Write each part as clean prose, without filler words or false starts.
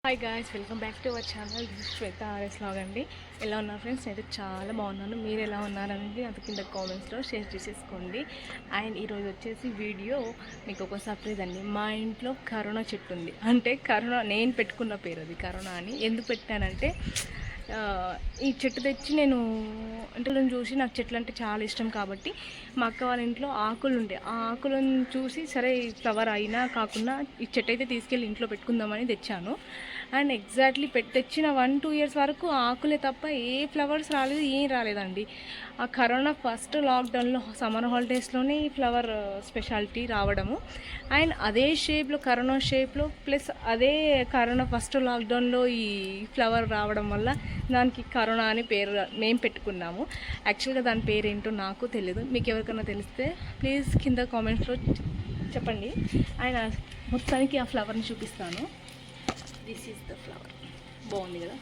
Hi guys, welcome back to our channel. This is Shweta RS log అండి. ఎలా ఉన్నారు friends? అయితే చాలా బాగున్నాను. మీరు ఎలా ఉన్నారనేది అంత కింద కామెంట్స్లో షేర్ చేసేసుకోండి. అండ్ ఈరోజు వచ్చేసి వీడియో మీకు ఒక సర్ప్రైజ్ అండి. మా ఇంట్లో కరోనా చెట్టు ఉంది. అంటే కరోనా నేను పెట్టుకున్న పేరు అది కరోనా అని. ఎందుకు పెట్టానంటే ఈ చెట్టు తెచ్చి నేను అంటే చూసి నాకు చెట్లు అంటే చాలా ఇష్టం కాబట్టి మా అక్క వాళ్ళ ఇంట్లో ఆకులు ఉండే ఆ ఆకులను చూసి సరే ఫ్లవర్ అయినా కాకుండా ఈ చెట్టు అయితే తీసుకెళ్ళి ఇంట్లో పెట్టుకుందామని తెచ్చాను. అండ్ ఎగ్జాక్ట్లీ తెచ్చిన 1-2 ఇయర్స్ వరకు ఆకులే తప్ప ఏ ఫ్లవర్స్ రాలేదు, ఏం రాలేదండి. ఆ కరోనా ఫస్ట్ లాక్డౌన్లో సమ్మర్ హాలిడేస్లోనే ఈ ఫ్లవర్ స్పెషాలిటీ రావడము అండ్ అదే షేప్లో కరోనా షేప్లో ప్లస్ అదే కరోనా ఫస్ట్ లాక్డౌన్లో ఈ ఫ్లవర్ రావడం వల్ల దానికి కరోనా అని పేరు మేము పెట్టుకున్నాము. యాక్చువల్గా దాని పేరు ఏంటో నాకు తెలియదు. మీకు ఎవరికైనా తెలిస్తే ప్లీజ్ కింద కామెంట్స్లో చెప్పండి. ఆయన మొత్తానికి ఆ ఫ్లవర్ని చూపిస్తాను. This is the flower. బాగుంది కదా,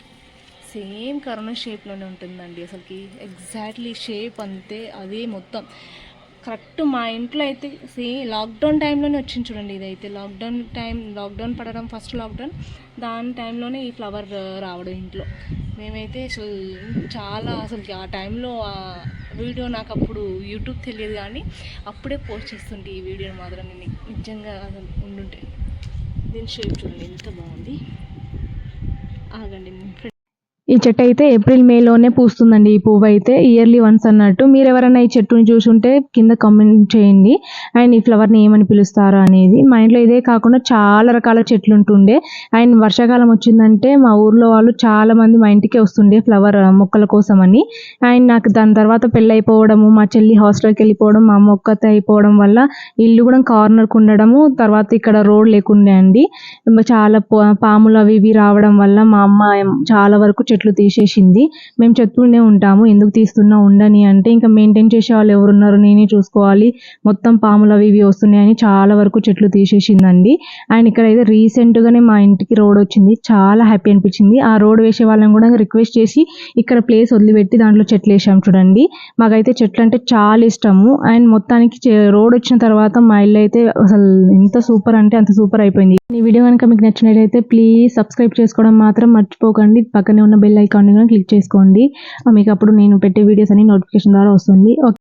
సేమ్ కరోనా షేప్లోనే ఉంటుందండి. అసలుకి ఎగ్జాక్ట్లీ షేప్ అంతే, అదే మొత్తం కరెక్ట్. మా ఇంట్లో అయితే సేమ్ లాక్డౌన్ టైంలోనే వచ్చింది చూడండి. ఇదైతే లాక్డౌన్ పడడం ఫస్ట్ లాక్డౌన్ దాని టైంలోనే ఈ ఫ్లవర్ రావడం ఇంట్లో. మేమైతే అసలు ఆ టైంలో ఆ వీడియో నాకు అప్పుడు యూట్యూబ్ తెలియదు కానీ అప్పుడే పోస్ట్ చేస్తుంటే ఈ వీడియోని మాత్రం నేను నిజంగా అసలు ఉండుంటే. దీని షేప్ చూడండి ఎంత బాగుంది. ఆగండి, ఈ చెట్టు అయితే ఏప్రిల్ మేలోనే పూస్తుందండి. ఈ పువ్వు అయితే ఇయర్లీ వన్స్ అన్నట్టు. మీరు ఎవరైనా ఈ చెట్టుని చూసుంటే కింద కామెంట్ చేయండి. అండ్ ఈ ఫ్లవర్ని ఏమని పిలుస్తారో అనేది. మా ఇంట్లో ఇదే కాకుండా చాలా రకాల చెట్లు ఉంటుండే. అండ్ వర్షాకాలం వచ్చిందంటే మా ఊర్లో వాళ్ళు చాలా మంది మా ఇంటికి వస్తుండే ఫ్లవర్ మొక్కల కోసం అని. అండ్ నాకు దాని తర్వాత పెళ్ళి అయిపోవడము, మా చెల్లి హాస్టల్కి వెళ్ళిపోవడం, మా అమ్మ ఒక్కతే అయిపోవడం వల్ల ఇల్లు కూడా కార్నర్కి ఉండడము, తర్వాత ఇక్కడ రోడ్ లేకుండే అండి. చాలా పాములు అవి ఇవి రావడం వల్ల మా అమ్మ చాలా వరకు చెట్లు తీసేసింది. మేము చెప్తూనే ఉంటాము ఎందుకు తీస్తున్నా ఉండని అంటే, ఇంకా మెయింటైన్ చేసే వాళ్ళు ఎవరున్నారు, నేనే చూసుకోవాలి, మొత్తం పాములు అవి ఇవి వస్తున్నాయని చాలా వరకు చెట్లు తీసేసిందండి. అండ్ ఇక్కడ అయితే రీసెంట్గానే మా ఇంటికి రోడ్ వచ్చింది. చాలా హ్యాపీ అనిపించింది. ఆ రోడ్ వేసే వాళ్ళని కూడా రిక్వెస్ట్ చేసి ఇక్కడ ప్లేస్ వదిలిపెట్టి దాంట్లో చెట్లు వేసాం చూడండి. మాకైతే చెట్లు అంటే చాలా ఇష్టము. అండ్ మొత్తానికి రోడ్ వచ్చిన తర్వాత మా ఇల్లు అయితే అసలు ఎంత సూపర్ అంటే అంత సూపర్ అయిపోయింది. ఈ వీడియో కనుక మీకు నచ్చినట్లయితే ప్లీజ్ సబ్స్క్రైబ్ చేసుకోవడం మాత్రం మర్చిపోకండి. పక్కనే ఉన్న బెల్ ఐకాన్ క్లిక్ చేసుకోండి. మీకు అప్పుడు నేను పెట్టే వీడియోస్ అన్ని నోటిఫికేషన్ ద్వారా వస్తుంది.